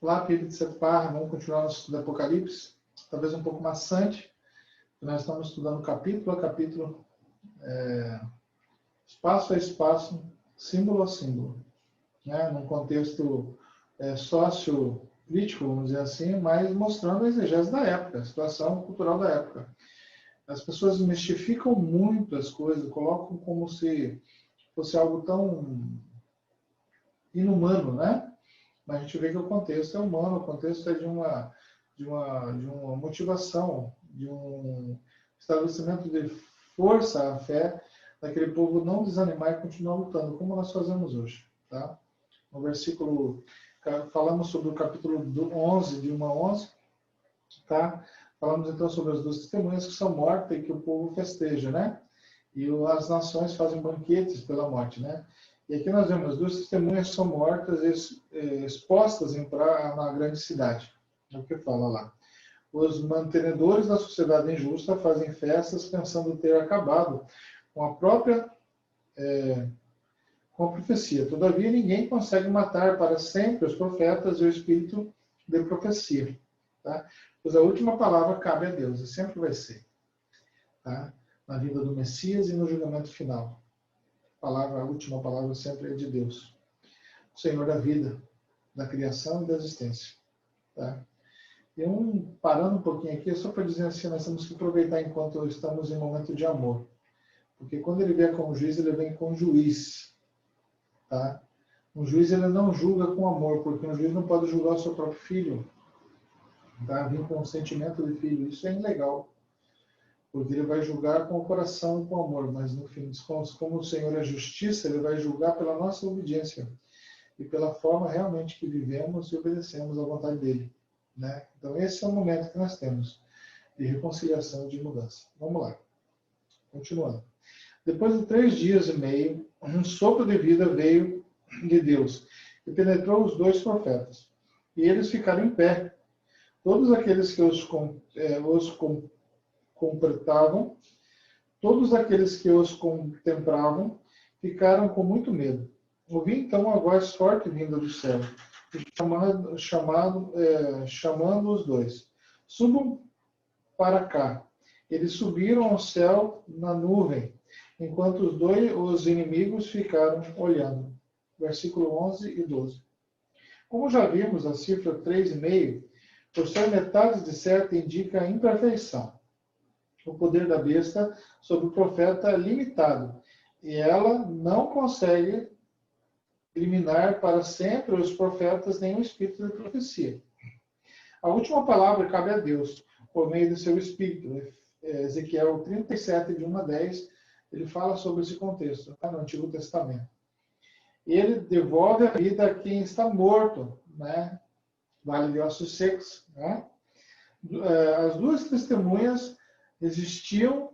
Olá, filho de Separ, vamos continuar nosso estudo do Apocalipse, talvez um pouco maçante, nós estamos estudando capítulo a capítulo, espaço a espaço, símbolo a símbolo, né? Num contexto sócio-crítico, vamos dizer assim, mas mostrando a exegese da época, a situação cultural da época. As pessoas mistificam muito as coisas, colocam como se fosse algo tão inumano, né? Mas a gente vê que o contexto é humano, o contexto é de uma motivação, de um estabelecimento de força à fé daquele povo não desanimar e continuar lutando, como nós fazemos hoje. Tá? No versículo, falamos sobre o capítulo 11, de 1 a 11, tá? Falamos então sobre as duas testemunhas que são mortas e que o povo festeja, né? E as nações fazem banquetes pela morte, né? E aqui nós vemos as duas testemunhas são mortas expostas na grande cidade. É o que fala lá. Os mantenedores da sociedade injusta fazem festas pensando ter acabado com a própria com a profecia. Todavia, ninguém consegue matar para sempre os profetas e o espírito de profecia. Tá? Pois a última palavra cabe a Deus, e sempre vai ser. Tá? Na vida do Messias e no julgamento final. A última palavra sempre é de Deus. O Senhor da vida, da criação e da existência. Tá? Parando um pouquinho aqui, só para dizer assim, nós temos que aproveitar enquanto estamos em momento de amor. Porque quando ele vier como juiz, ele vem com juiz. Tá? Um juiz ele não julga com amor, porque um juiz não pode julgar o seu próprio filho. Tá? Vir com um sentimento de filho, isso é ilegal. Porque ele vai julgar com o coração e com o amor, mas no fim dos contos, como o Senhor é justiça, ele vai julgar pela nossa obediência e pela forma realmente que vivemos e obedecemos à vontade dele. Né? Então esse é o momento que nós temos de reconciliação e de mudança. Vamos lá. Continuando. Depois de 3 dias e meio, um sopro de vida veio de Deus e penetrou os 2 profetas. E eles ficaram em pé. Todos aqueles que os contemplavam ficaram com muito medo. Ouvi então uma voz forte vinda do céu, chamando os 2. Subam para cá. Eles subiram ao céu na nuvem, enquanto os inimigos ficaram olhando. Versículo 11 e 12. Como já vimos, a cifra 3,5, por ser metade de certa, indica a imperfeição. O poder da besta sobre o profeta é limitado, e ela não consegue eliminar para sempre os profetas nem o espírito de profecia. A última palavra cabe a Deus, por meio do seu espírito. Ezequiel 37, de 1 a 10, ele fala sobre esse contexto, tá? No Antigo Testamento. Ele devolve a vida a quem está morto, né? Vale de ossos secos, né? As duas testemunhas resistiram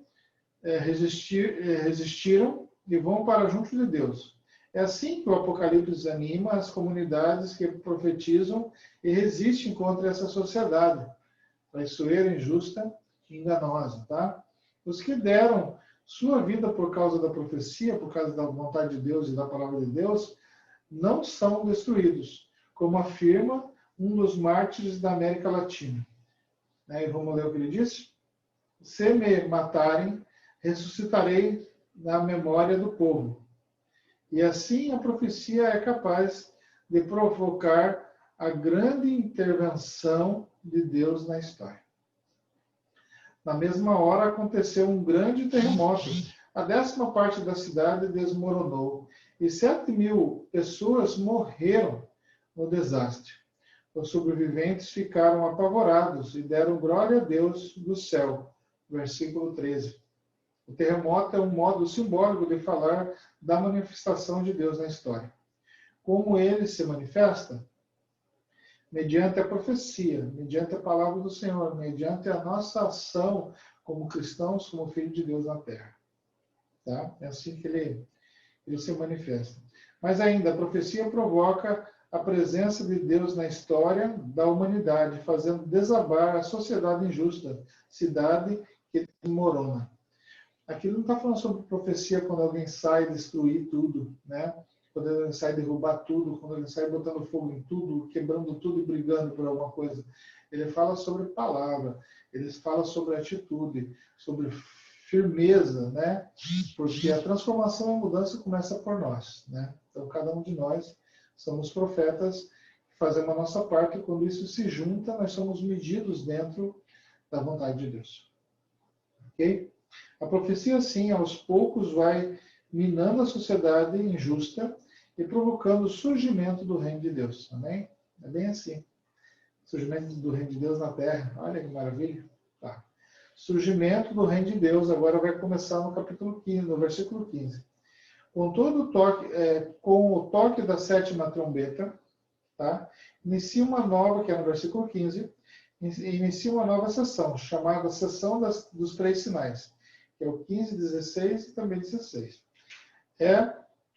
e vão para junto de Deus. É assim que o Apocalipse anima as comunidades que profetizam e resistem contra essa sociedade traiçoeira, injusta e enganosa. Tá? Os que deram sua vida por causa da profecia, por causa da vontade de Deus e da palavra de Deus, não são destruídos, como afirma um dos mártires da América Latina. E vamos ler o que ele disse? Se me matarem, ressuscitarei na memória do povo. E assim a profecia é capaz de provocar a grande intervenção de Deus na história. Na mesma hora aconteceu um grande terremoto. A 10ª parte da cidade desmoronou e 7.000 pessoas morreram no desastre. Os sobreviventes ficaram apavorados e deram glória a Deus do céu. Versículo 13. O terremoto é um modo simbólico de falar da manifestação de Deus na história. Como ele se manifesta? Mediante a profecia, mediante a palavra do Senhor, mediante a nossa ação como cristãos, como filhos de Deus na terra. Tá? É assim que ele se manifesta. Mas ainda, a profecia provoca a presença de Deus na história da humanidade, fazendo desabar a sociedade injusta, cidade que desmorona. Aqui não está falando sobre profecia quando alguém sai e destruir tudo, né? quando ele sai derrubar tudo, quando ele sai botando fogo em tudo, quebrando tudo e brigando por alguma coisa. Ele fala sobre palavra, ele fala sobre atitude, sobre firmeza, né? Porque a transformação e a mudança começa por nós, né? Então, cada um de nós somos profetas, fazemos a nossa parte, e quando isso se junta, nós somos medidos dentro da vontade de Deus. Ok? A profecia, sim, aos poucos vai minando a sociedade injusta e provocando o surgimento do reino de Deus. Amém? É bem assim. Surgimento do reino de Deus na terra. Olha que maravilha. Tá. Surgimento do reino de Deus agora vai começar no capítulo 15, no versículo 15. Com todo o toque, com o toque da sétima trombeta, tá? Inicia uma nova, que é no versículo 15, inicia uma nova sessão, chamada Sessão dos Três Sinais, que é o 15, 16 e também 16. É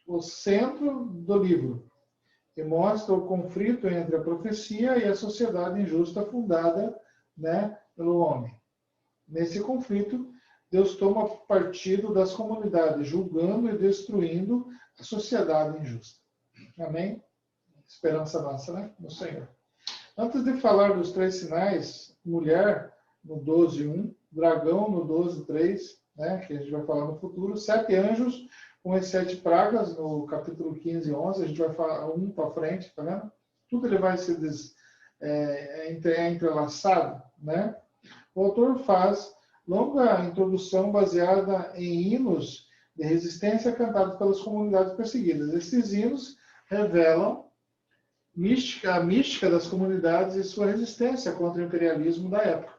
o centro do livro, que mostra o conflito entre a profecia e a sociedade injusta fundada, né, pelo homem. Nesse conflito, Deus toma partido das comunidades, julgando e destruindo a sociedade injusta. Amém? Esperança nossa, né? No Senhor. Antes de falar dos três sinais, mulher no 12:1, dragão no 12:3, né, que a gente vai falar no futuro, 7 anjos com as 7 pragas no capítulo 15:11, a gente vai falar um para frente, tá vendo? Tudo ele vai se entrelaçado, né? O autor faz longa introdução baseada em hinos de resistência cantados pelas comunidades perseguidas. Esses hinos revelam a mística das comunidades e sua resistência contra o imperialismo da época,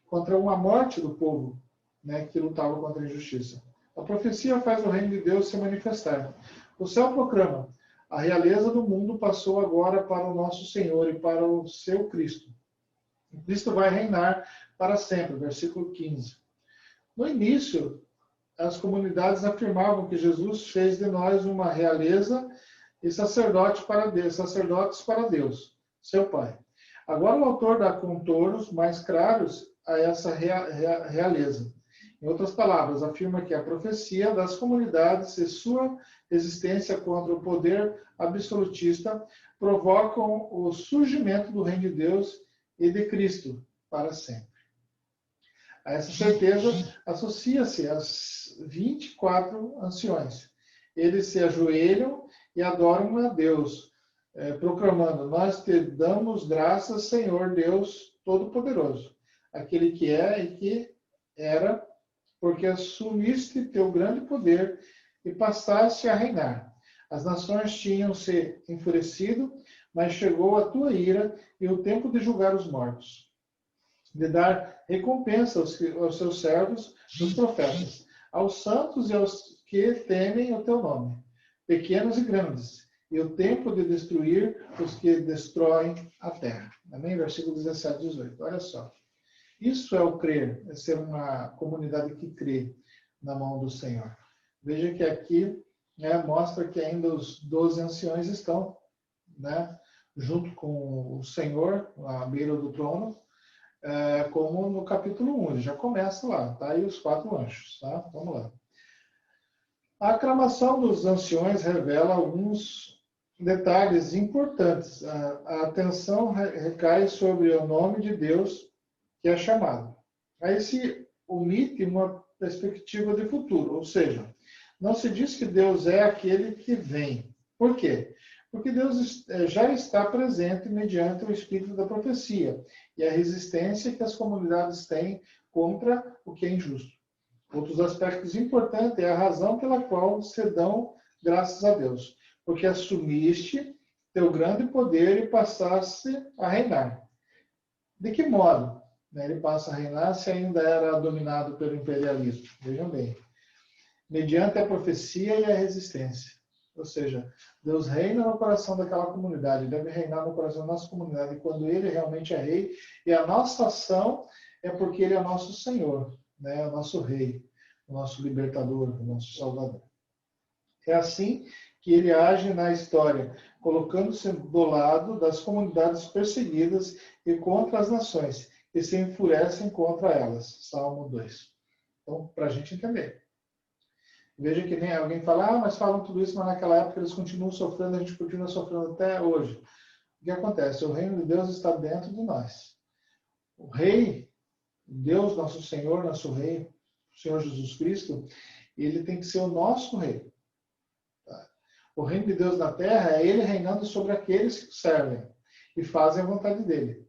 contra uma morte do povo, né, que lutava contra a injustiça. A profecia faz o reino de Deus se manifestar. O céu proclama: a realeza do mundo passou agora para o nosso Senhor e para o seu Cristo. O Cristo vai reinar para sempre, versículo 15. No início, as comunidades afirmavam que Jesus fez de nós uma realeza e sacerdotes para Deus, seu Pai. Agora o autor dá contornos mais claros a essa realeza. Em outras palavras, afirma que a profecia das comunidades e sua resistência contra o poder absolutista provocam o surgimento do reino de Deus e de Cristo para sempre. A essa certeza associa-se as 24 anciões. Eles se ajoelham e adoram a Deus, proclamando: nós te damos graças, Senhor Deus Todo-Poderoso, aquele que é e que era, porque assumiste teu grande poder e passaste a reinar. As nações tinham se enfurecido, mas chegou a tua ira e o tempo de julgar os mortos, de dar recompensa aos seus servos, os profetas, aos santos e aos que temem o teu nome, pequenos e grandes, e o tempo de destruir os que destroem a terra. Amém? Versículo 17 e 18. Olha só. Isso é o crer, é ser uma comunidade que crê na mão do Senhor. Veja que aqui, né, mostra que ainda os 12 anciões estão, né, junto com o Senhor, à beira do trono, como no capítulo 1. Ele já começa lá, tá? Aí os 4 anjos, tá? Vamos lá. A aclamação dos anciões revela alguns detalhes importantes. A atenção recai sobre o nome de Deus que é chamado. Aí se omite uma perspectiva de futuro, ou seja, não se diz que Deus é aquele que vem. Por quê? Porque Deus já está presente mediante o espírito da profecia e a resistência que as comunidades têm contra o que é injusto. Outros aspectos importantes é a razão pela qual se dão graças a Deus, porque assumiste teu grande poder e passaste a reinar. De que modo, né, ele passa a reinar se ainda era dominado pelo imperialismo? Vejam bem. Mediante a profecia e a resistência. Ou seja, Deus reina no coração daquela comunidade, deve reinar no coração da nossa comunidade quando ele realmente é rei, e a nossa ação é porque ele é nosso Senhor, né, o nosso rei, o nosso libertador, o nosso salvador. É assim que ele age na história, colocando-se do lado das comunidades perseguidas e contra as nações, que se enfurecem contra elas. Salmo 2. Então, para a gente entender. Veja que nem alguém fala, ah, mas falam tudo isso, mas naquela época eles continuam sofrendo, a gente continua sofrendo até hoje. O que acontece? O reino de Deus está dentro de nós. O rei, Deus, nosso Senhor, nosso rei, o Senhor Jesus Cristo, ele tem que ser o nosso rei. Tá? O reino de Deus na terra é ele reinando sobre aqueles que servem e fazem a vontade dele.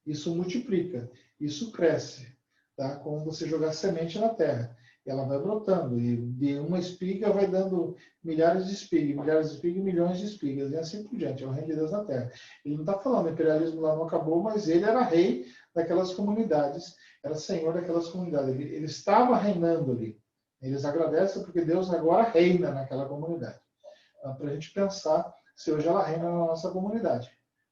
Isso multiplica, isso cresce. Tá? Como você jogar semente na terra. Ela vai brotando, e de uma espiga vai dando milhares de espigas, e milhões de espigas, e assim por diante. É o reino de Deus na terra. Ele não está falando, o imperialismo lá não acabou, mas ele era rei daquelas comunidades, era senhor daquelas comunidades. Ele estava reinando ali. Eles agradecem porque Deus agora reina naquela comunidade. Então, para a gente pensar se hoje ela reina na nossa comunidade.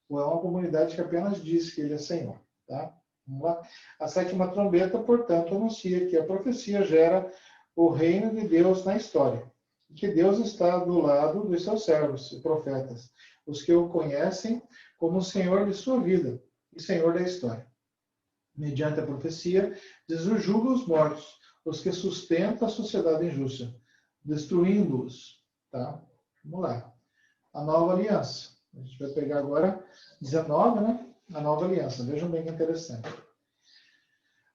Ou é uma comunidade que apenas diz que ele é Senhor. Tá? Vamos lá. A sétima trombeta, portanto, anuncia que a profecia gera o reino de Deus na história. E que Deus está do lado dos seus servos e profetas, os que o conhecem como o Senhor de sua vida e Senhor da história. Mediante a profecia, Jesus julga os mortos, os que sustentam a sociedade injusta, destruindo-os. Tá? Vamos lá. A nova aliança. A gente vai pegar agora 19, né? A nova aliança. Vejam bem que interessante.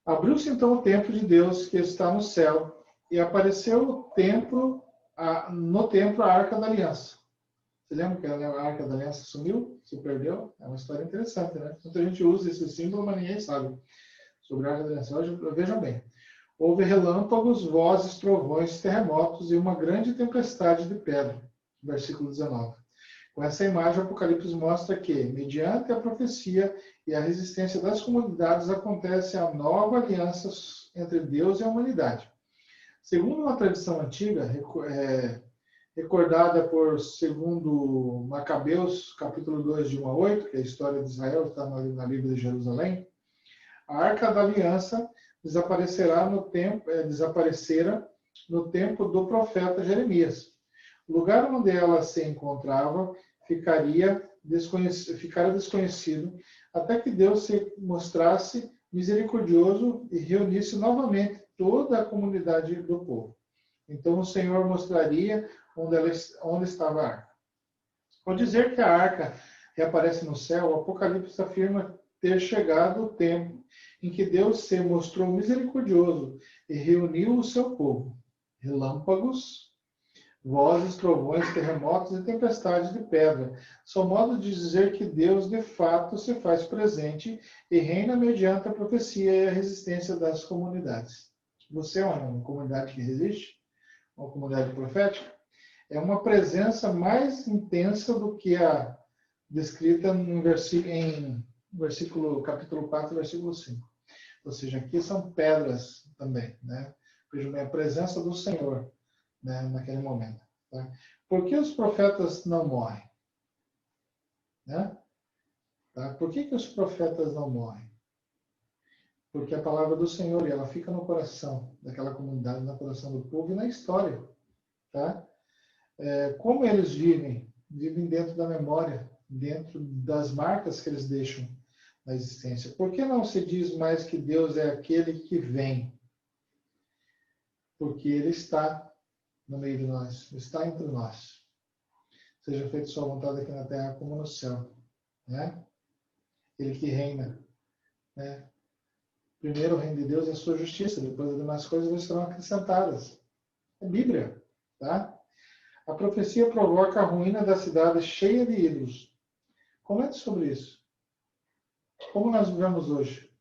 Abriu-se então o templo de Deus que está no céu e apareceu no templo a Arca da Aliança. Você lembra que a Arca da Aliança sumiu? Se perdeu? É uma história interessante, né? Muita gente usa esse símbolo, mas ninguém sabe sobre a Arca da Aliança. Hoje, vejam bem. Houve relâmpagos, vozes, trovões, terremotos e uma grande tempestade de pedra. Versículo 19. Com essa imagem, o Apocalipse mostra que, mediante a profecia e a resistência das comunidades, acontece a nova aliança entre Deus e a humanidade. Segundo uma tradição antiga, recordada por segundo Macabeus, capítulo 2, de 1 a 8, que é a história de Israel, está na Bíblia de Jerusalém, a Arca da Aliança desaparecera no tempo do profeta Jeremias. O lugar onde ela se encontrava ficara desconhecido até que Deus se mostrasse misericordioso e reunisse novamente toda a comunidade do povo. Então o Senhor mostraria onde estava a arca. Ao dizer que a arca reaparece no céu, o Apocalipse afirma ter chegado o tempo em que Deus se mostrou misericordioso e reuniu o seu povo. Relâmpagos, vozes, trovões, terremotos e tempestades de pedra são modo de dizer que Deus de fato se faz presente e reina mediante a profecia e a resistência das comunidades. Você é uma comunidade que resiste? Uma comunidade profética? É uma presença mais intensa do que a descrita em capítulo 4, versículo 5. Ou seja, aqui são pedras também, né? Vejam bem, a presença do Senhor, né, naquele momento. Tá? Por que os profetas não morrem? Né? Tá? Por que os profetas não morrem? Porque a palavra do Senhor, ela fica no coração daquela comunidade, no coração do povo e na história. Tá? Como eles vivem? Vivem dentro da memória, dentro das marcas que eles deixam na existência. Por que não se diz mais que Deus é aquele que vem? Porque Ele está no meio de nós, está entre nós. Seja feita sua vontade aqui na terra como no céu. Né? Ele que reina. Né? Primeiro o reino de Deus é a sua justiça, depois as demais coisas serão acrescentadas. É Bíblia. Tá? A profecia provoca a ruína da cidade cheia de ídolos. Comente sobre isso. Como nós vivemos hoje?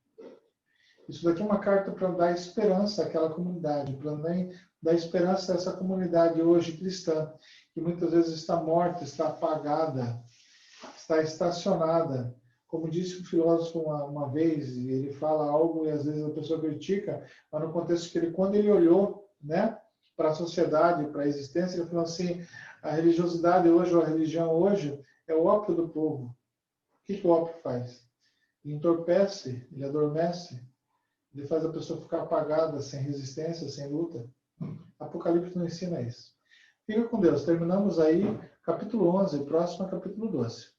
Isso daqui é uma carta para dar esperança àquela comunidade, para dar esperança a essa comunidade hoje cristã, que muitas vezes está morta, está apagada, está estacionada. Como disse um filósofo uma vez, ele fala algo e às vezes a pessoa critica, mas no contexto que quando ele olhou, né, para a sociedade, para a existência, ele falou assim, a religiosidade hoje, ou a religião hoje, é o ópio do povo. O que o ópio faz? Ele entorpece, ele adormece, ele faz a pessoa ficar apagada, sem resistência, sem luta. Apocalipse não ensina isso. Fica com Deus. Terminamos aí capítulo 11, próximo é capítulo 12.